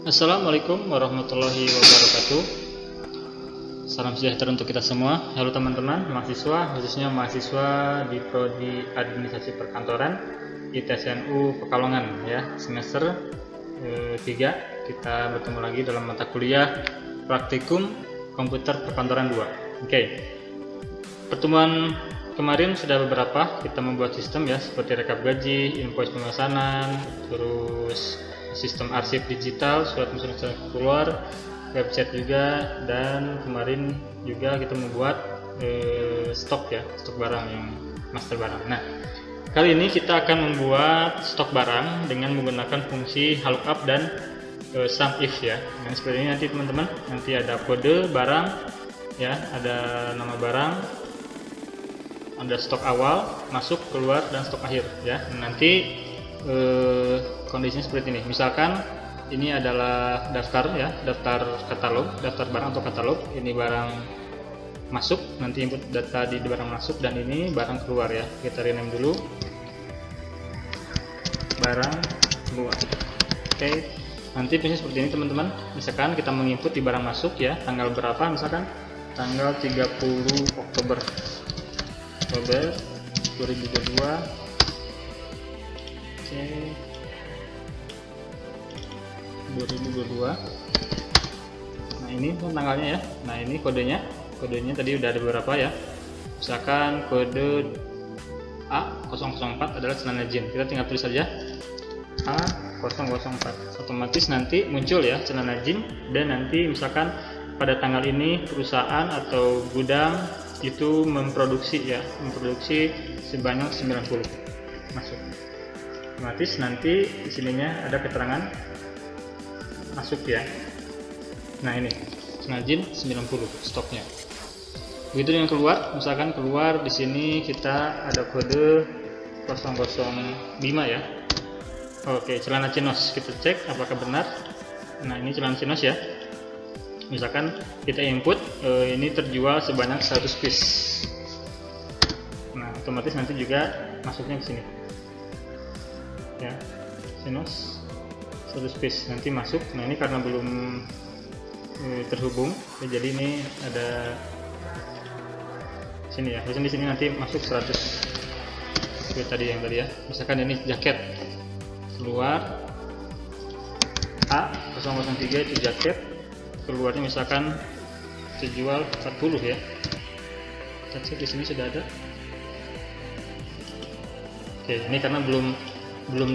Assalamualaikum warahmatullahi wabarakatuh. Salam sejahtera untuk kita semua. Halo teman-teman mahasiswa, khususnya mahasiswa di Prodi Administrasi Perkantoran ITSNU Pekalongan ya. Semester 3 kita bertemu lagi dalam mata kuliah Praktikum Komputer Perkantoran 2. Oke. Pertemuan kemarin sudah beberapa kita membuat sistem ya, seperti rekap gaji, invoice pemesanan, terus sistem arsip digital, surat menyurat keluar, website juga, dan kemarin juga kita membuat stok ya, stok barang yang master barang. Nah, kali ini kita akan membuat stok barang dengan menggunakan fungsi lookup dan sum if ya. Nah, seperti ini nanti teman-teman, nanti ada kode barang ya, ada nama barang, ada stok awal, masuk, keluar, dan stok akhir ya. Nanti kondisinya seperti ini. Misalkan ini adalah daftar ya, daftar katalog, daftar barang atau katalog. Ini barang masuk, nanti input data di barang masuk, dan ini barang keluar ya. Kita rename dulu barang keluar. Oke. Nanti prinsipnya seperti ini teman-teman. Misalkan kita menginput di barang masuk ya, tanggal berapa, misalkan tanggal 30 Oktober 2022. Oke, 2022. Nah, ini tanggalnya ya. Nah, ini kodenya tadi udah ada beberapa ya. Misalkan kode A004 adalah celana jeans. Kita tinggal tulis saja A004. Otomatis nanti muncul ya celana jeans, dan nanti misalkan pada tanggal ini perusahaan atau gudang itu memproduksi sebanyak 90 masuk. Otomatis nanti di sininya ada keterangan masuk ya. Nah, ini celana jeans 90 stoknya. Begitu dengan keluar, misalkan keluar di sini kita ada kode 005 ya. Oke, celana chinos, kita cek apakah benar. Nah, ini celana chinos ya. Misalkan kita input ini terjual sebanyak 100 piece. Nah, otomatis nanti juga masuknya ke sini ya, chinos 100 piece nanti masuk. Nah, ini karena belum terhubung ya, jadi ini ada sini ya, di sini nanti masuk 100 seperti tadi ya. Misalkan ini jaket, keluar A003 itu jaket, keluarnya misalkan terjual 40 ya. Kita cek di sini sudah ada. Oke, ini karena belum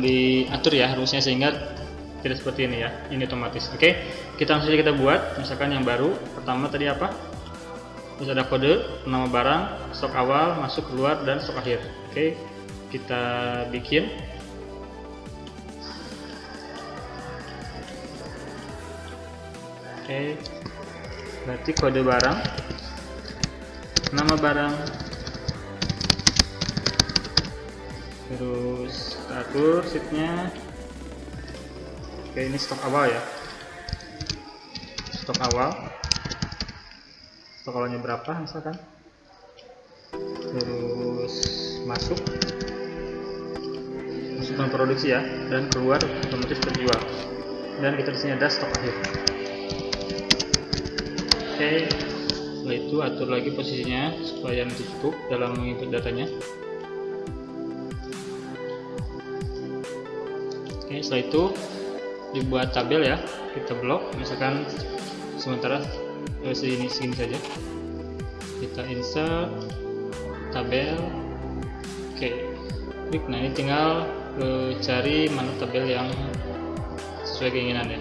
diatur ya harusnya, sehingga tidak seperti ini ya, ini otomatis. Oke, kita langsung saja kita buat. Misalkan yang baru pertama tadi apa, terus ada kode, nama barang, stok awal, masuk, keluar, dan stok akhir. Oke, kita bikin. Oke, berarti kode barang, nama barang, terus atur sheetnya. Oke, ini stok awal ya, stok awalnya berapa misalkan, terus masuk produksi ya, dan keluar otomatis terjual, dan kita di sini ada stok akhir. Oke, setelah itu atur lagi posisinya supaya nanti cukup dalam menginput datanya. Oke, setelah itu dibuat tabel ya, kita blok, misalkan sementara segini saja. Kita insert tabel. Oke, klik. Nah, ini tinggal cari mana tabel yang sesuai keinginan ya,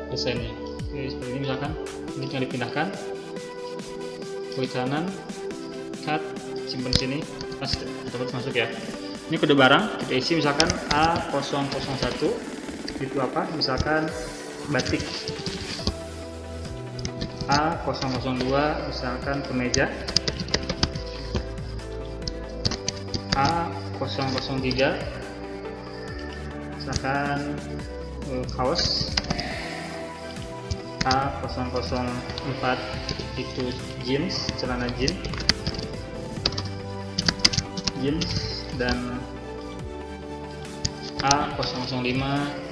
desainnya. Oke, seperti ini misalkan, ini tinggal dipindahkan klik kanan, cut, simpan sini, pas otomatis masuk ya. Ini kode barang kita isi, misalkan A001 itu apa, misalkan batik. A002 misalkan kemeja. A003 misalkan kaos. A004 itu jeans, celana jeans, dan A005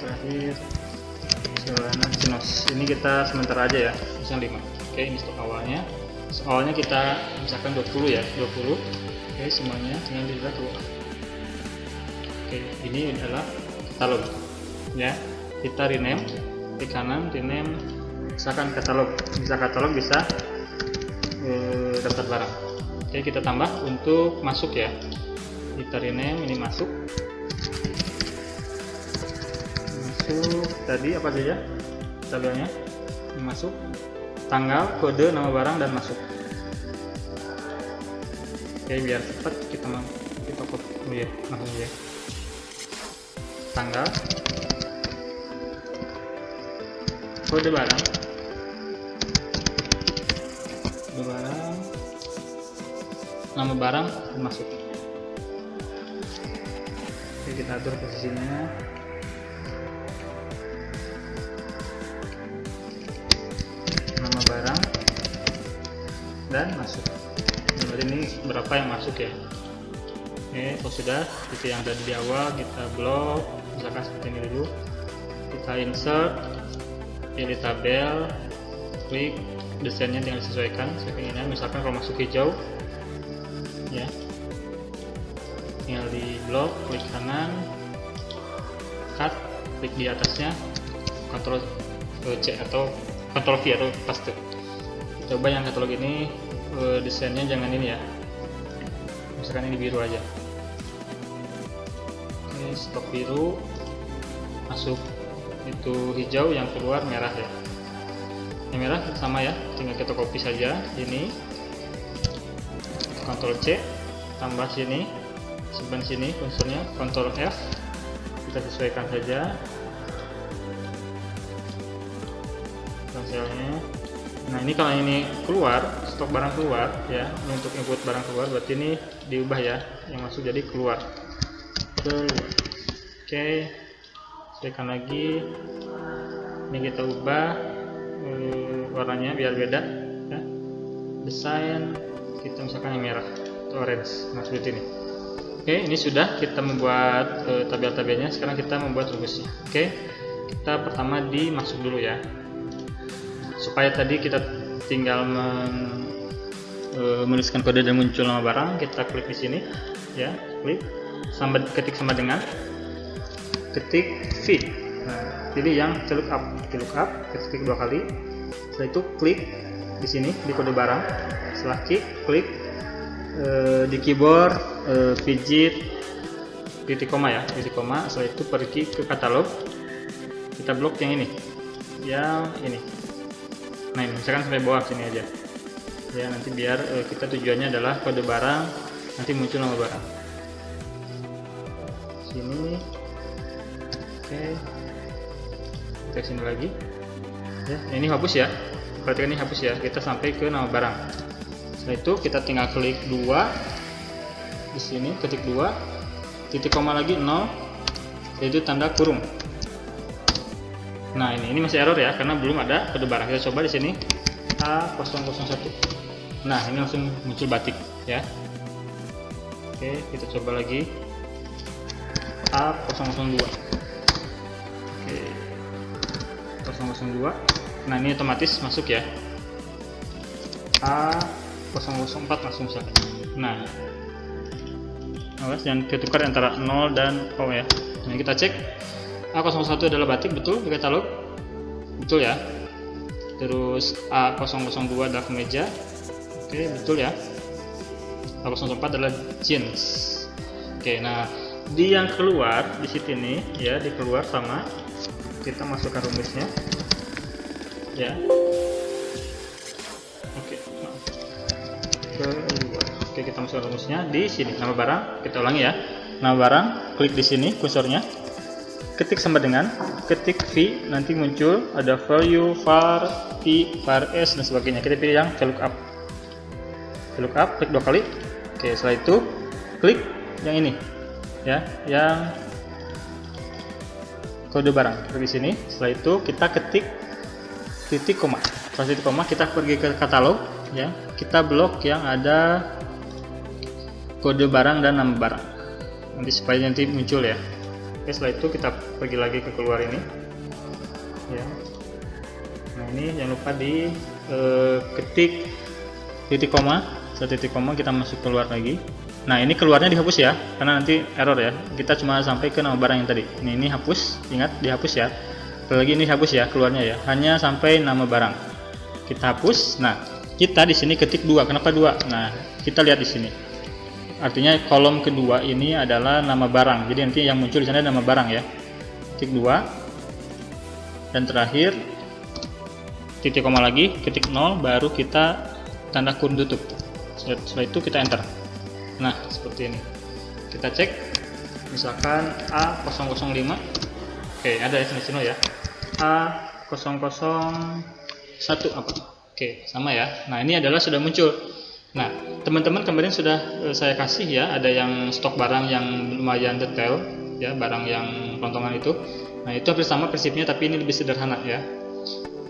terakhir Jalanan Sinos. Ini kita sementara aja ya, misalnya 5. Oke, ini stok awalnya. Awalnya kita misalkan 20 ya, 20. Oke, semuanya tinggal dilihat tuh. Oke, ini adalah katalog ya. Kita rename, klik kanan, rename, misalkan katalog. Bisa katalog, bisa daftar barang. Oke, kita tambah untuk masuk ya. Kita rename, ini masuk tadi apa saja tabelnya, masuk tanggal, kode, nama barang, dan masuk. Oke, biar cepat kita copy ya, langsung ya. Tanggal, kode barang, nama barang, dan masuk. Oke, kita atur posisinya. Nama barang dan masuk. Berarti ini berapa yang masuk ya. Oke, kalau sudah seperti yang tadi di awal, kita blok misalkan seperti ini dulu. Kita insert, pilih tabel, klik, desainnya tinggal disesuaikan sekeinginan. Misalkan kalau masuk hijau ya, tinggal di blok, klik kanan, cut, klik di atasnya, Ctrl C atau Ctrl V atau paste. Coba yang katalog ini desainnya jangan ini ya, misalkan ini biru aja. Ini stok biru, masuk itu hijau, yang keluar merah ya. Yang merah sama ya, tinggal kita copy saja ini, Ctrl C, tambah sini, simpan sini unsurnya, Ctrl F, kita sesuaikan saja hasilnya. Nah, ini kalau ini keluar, stok barang keluar ya, untuk input barang keluar, berarti ini diubah ya, yang masuk jadi keluar. Oke, sesuaikan lagi, ini kita ubah warnanya biar beda ya. Desain kita misalkan yang merah atau orange, nah seperti ini. Oke, ini sudah kita membuat tabel-tabelnya. Sekarang kita membuat rumusnya. Oke, kita pertama di masuk dulu ya, supaya tadi kita tinggal menuliskan kode dan muncul nama barang. Kita klik di sini ya, klik ketik sama dengan, ketik V. Nah, pilih yang VLOOKUP, ketik 2 kali. Setelah itu klik di sini di kode barang. Setelah klik di keyboard pijit titik koma ya, titik koma. Setelah itu pergi ke katalog, kita blok yang ini, Nah, ini misalkan sampai bawah sini aja ya, nanti biar kita tujuannya adalah kode barang, nanti muncul nama barang sini. Oke, kita sini lagi ya. Ini hapus ya, perhatikan ini hapus ya, kita sampai ke nama barang. Setelah itu kita tinggal klik 2 di sini, ketik 2 titik koma lagi 0, yaitu tanda kurung. Nah, ini masih error ya, karena belum ada kode barang. Kita coba di sini A001. Nah, ini langsung muncul batik ya. Oke, kita coba lagi A002. Oke, 002. Nah, ini otomatis masuk ya. A004 langsung misalkan. Nah, awas jangan ketukar antara 0 dan O ya. Nah, kita cek A01 adalah batik, betul di katalog, betul ya. Terus A002 adalah kemeja, oke betul ya. A004 adalah jeans. Oke, nah di yang keluar di sini ya, di keluar sama, kita masukkan rumusnya ya. Oke, keluar. Oke, kita masukkan rumusnya di sini. Nama barang kita ulangi ya. Nama barang, klik di sini kursornya, ketik sama dengan, ketik V, nanti muncul ada value, var, p, var s dan sebagainya. Kita pilih yang VLOOKUP, klik 2 kali. Oke, setelah itu klik yang ini ya, yang kode barang, klik di sini. Setelah itu kita ketik titik koma. Setelah titik koma kita pergi ke katalog ya, kita blok yang ada kode barang dan nama barang, nanti supaya nanti muncul ya. Oke, setelah itu kita pergi lagi ke keluar ini, ya. Nah ini jangan lupa di ketik titik koma, satu titik koma kita masuk keluar lagi. Nah ini keluarnya dihapus ya, karena nanti error ya. Kita cuma sampai ke nama barang yang tadi. Ini hapus, ingat dihapus ya. Lagi ini hapus ya keluarnya ya, hanya sampai nama barang. Kita hapus. Nah kita di sini ketik 2. Kenapa 2? Nah kita lihat di sini. Artinya kolom kedua ini adalah nama barang. Jadi nanti yang muncul di sana nama barang ya. Ketik 2 dan terakhir titik koma lagi, ketik 0, baru kita tanda kurung tutup. Setelah itu kita enter. Nah seperti ini. Kita cek, misalkan A005. Oke, ada ya sini ya. A001 apa? Oke, sama ya. Nah ini adalah sudah muncul. Nah teman-teman kemarin sudah saya kasih ya, ada yang stok barang yang lumayan detail ya, barang yang kelontongan itu. Nah itu hampir sama prinsipnya, tapi ini lebih sederhana ya.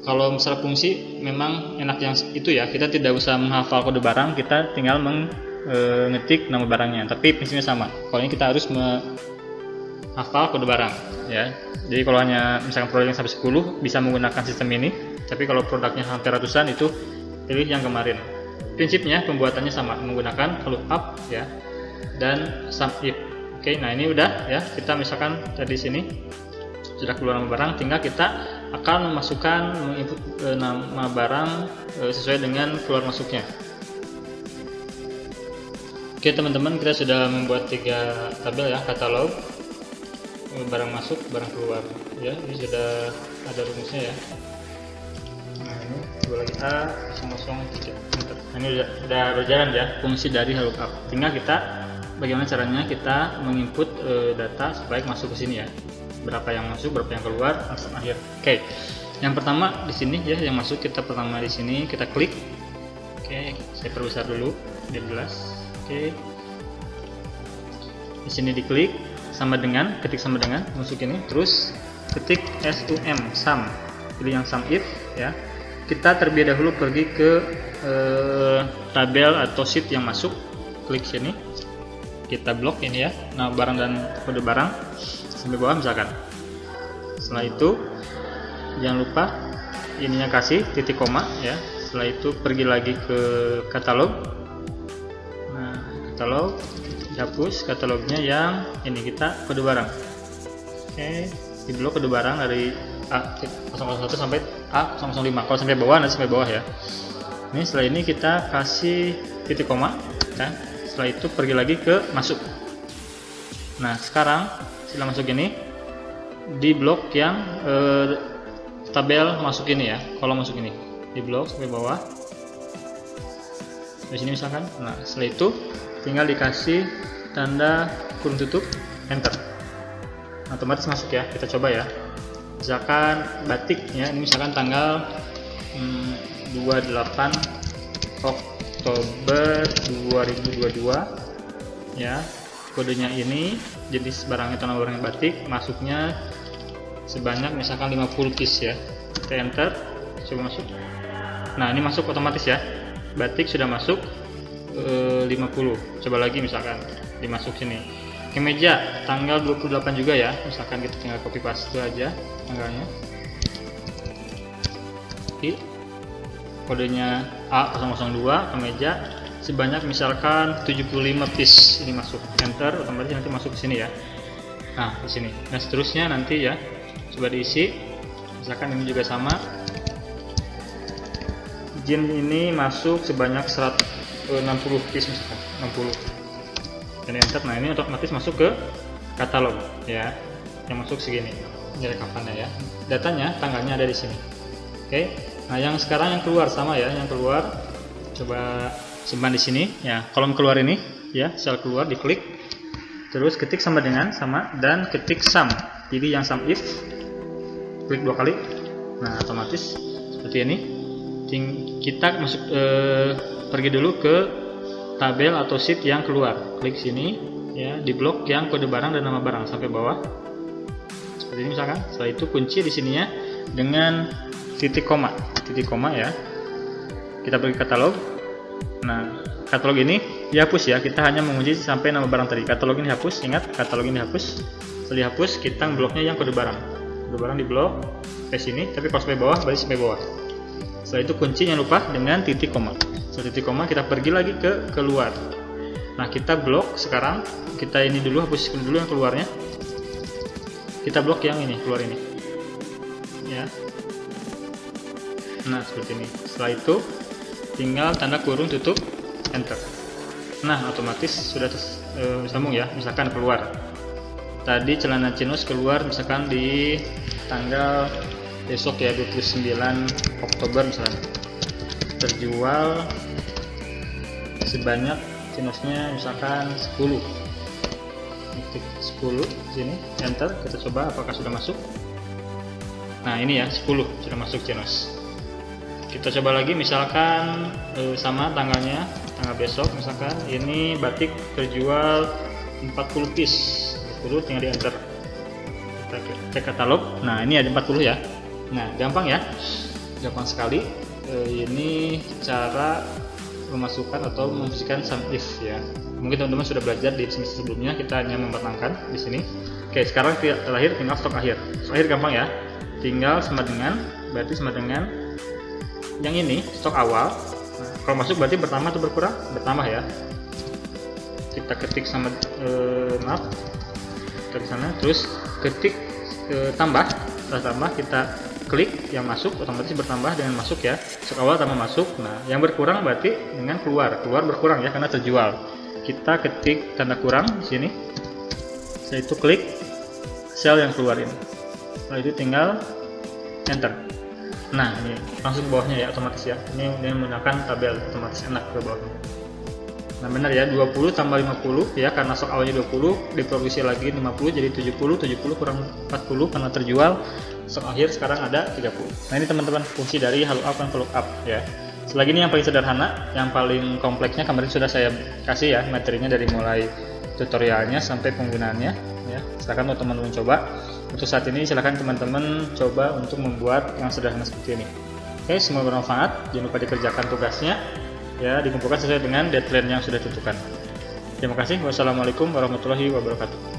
Kalau misalnya fungsi memang enak yang itu ya, kita tidak usah menghafal kode barang, kita tinggal mengetik nama barangnya, tapi prinsipnya sama. Kalau ini kita harus menghafal kode barang ya. Jadi kalau hanya misalkan produk yang sampai 10 bisa menggunakan sistem ini, tapi kalau produknya hampir ratusan itu pilih yang kemarin. Prinsipnya pembuatannya sama, menggunakan lookup ya dan sum if. Oke, nah ini udah ya, kita misalkan tadi sini sudah keluar nama barang, tinggal kita akan memasukkan menginput nama barang sesuai dengan keluar masuknya. Oke teman-teman, kita sudah membuat 3 tabel ya, katalog, barang masuk, barang keluar ya. Ini sudah ada rumusnya ya. Nah ini coba lagi A003. Nah, ini sudah berjalan ya fungsi dari lookup. Tinggal kita bagaimana caranya kita menginput data supaya masuk ke sini ya. Berapa yang masuk, berapa yang keluar, langsung akhir. Oke, yang pertama di sini ya, yang masuk kita pertama di sini kita klik. Oke, saya perbesar dulu biar jelas. Oke, di sini diklik sama dengan, ketik sama dengan, masuk ini, terus ketik sum, pilih yang sum if ya. Kita terlebih dahulu pergi ke tabel atau sheet yang masuk, klik sini, kita blok ini ya, nah barang dan kode barang sampai bawah misalkan. Setelah itu jangan lupa ininya kasih titik koma ya. Setelah itu pergi lagi ke katalog. Nah katalog dihapus, katalognya yang ini kita kode barang. Oke, di blok kode barang dari A001 sampai A005. Kalau sampai bawah nanti sampai bawah ya. Ini setelah ini kita kasih titik koma ya. Setelah itu pergi lagi ke masuk. Nah sekarang setelah masuk ini di blok yang tabel masuk ini ya, kolom masuk ini di blok sampai bawah di sini misalkan. Nah setelah itu tinggal dikasih tanda kurung tutup, enter, otomatis masuk ya. Kita coba ya, misalkan batik ya, ini misalkan tanggal 28 Oktober 2022 ya. Kodenya ini jenis barangnya tanah barang batik, masuknya sebanyak misalkan 50 piece ya. Kita enter, coba masuk. Nah ini masuk otomatis ya, batik sudah masuk 50. Coba lagi misalkan dimasuk sini, kemeja tanggal 28 juga ya, misalkan kita tinggal copy paste aja tanggalnya. Kodenya A002, kemeja sebanyak misalkan 75 piece, ini masuk, enter, otomatis nanti masuk ke sini ya. Nah di sini, nah seterusnya nanti ya, coba diisi, misalkan ini juga sama, jin ini masuk sebanyak 160 piece misalkan, 60, dan enter. Nah ini otomatis masuk ke katalog ya, yang masuk segini, ini rekapannya ya, datanya, tanggalnya ada di sini. Oke, nah yang sekarang yang keluar sama ya, yang keluar coba simpan di sini ya, kolom keluar ini ya, sel keluar diklik, terus ketik sama dengan sama dan ketik sum, pilih yang sum if, klik 2 kali. Nah otomatis seperti ini. Kita masuk pergi dulu ke tabel atau sheet yang keluar, klik sini ya, di blok yang kode barang dan nama barang sampai bawah seperti ini misalkan. Setelah itu kunci di sininya dengan titik koma ya. Kita pergi katalog. Nah katalog ini dihapus ya, kita hanya mengunci sampai nama barang tadi. Katalog ini hapus, ingat katalog ini hapus. Setelah dihapus kita bloknya yang kode barang di blok sampai sini, tapi kalau sampai bawah berarti sampai bawah. Setelah itu kunci jangan lupa dengan titik koma. Setelah titik koma kita pergi lagi ke keluar. Nah, kita blok sekarang, kita ini dulu, hapus dulu yang keluarnya. Kita blok yang ini, keluar ini. Ya. Nah, seperti ini. Setelah itu tinggal tanda kurung tutup, enter. Nah, otomatis sudah sambung ya, misalkan keluar. Tadi celana chinos keluar misalkan di tanggal besok ya, 29 Oktober misalnya. Terjual sebanyak chinosnya misalkan 10. Ketik 10 sini, enter, kita coba apakah sudah masuk. Nah, ini ya 10 sudah masuk chinos. Kita coba lagi misalkan sama tanggalnya, tanggal besok misalkan ini batik terjual 40 piece. 40 tinggal di enter. Kita cek katalog. Nah, ini ada 40 ya. Nah, gampang ya. Gampang sekali. Ini cara memasukkan atau memfungsikan sum if ya. Mungkin teman-teman sudah belajar di semester sebelumnya, kita hanya mempertahankan di sini. Oke, sekarang terakhir tinggal stok akhir. Stok akhir gampang ya. Tinggal sama dengan, berarti sama dengan yang ini stok awal. Nah, kalau masuk berarti bertambah atau berkurang? Bertambah ya. Kita ketik sama maaf dari sana, terus ketik tambah. Setelah tambah kita klik yang masuk, otomatis bertambah dengan masuk ya. Stok awal tambah masuk. Nah, yang berkurang berarti dengan keluar. Keluar berkurang ya karena terjual. Kita ketik tanda kurang di sini. Setelah itu klik sel yang keluar ini. Setelah itu tinggal enter. Nah, ini langsung ke bawahnya ya, otomatis ya. Ini menggunakan tabel otomatis, enak ke bawahnya. Nah, benar ya, 20 tambah 50 ya, karena stok awalnya 20 diproduksi lagi 50 jadi 70 kurang 40 karena terjual. Stok akhir sekarang ada 30. Nah, ini teman-teman fungsi dari halo up dan lookup ya. Selagi ini yang paling sederhana, yang paling kompleksnya kemarin sudah saya kasih ya materinya dari mulai tutorialnya sampai penggunaannya ya. Silakan untuk teman-teman coba. Untuk saat ini silakan teman-teman coba untuk membuat yang sederhana seperti ini. Oke, semoga bermanfaat. Jangan lupa dikerjakan tugasnya ya, dikumpulkan sesuai dengan deadline yang sudah ditentukan. Terima kasih. Wassalamualaikum warahmatullahi wabarakatuh.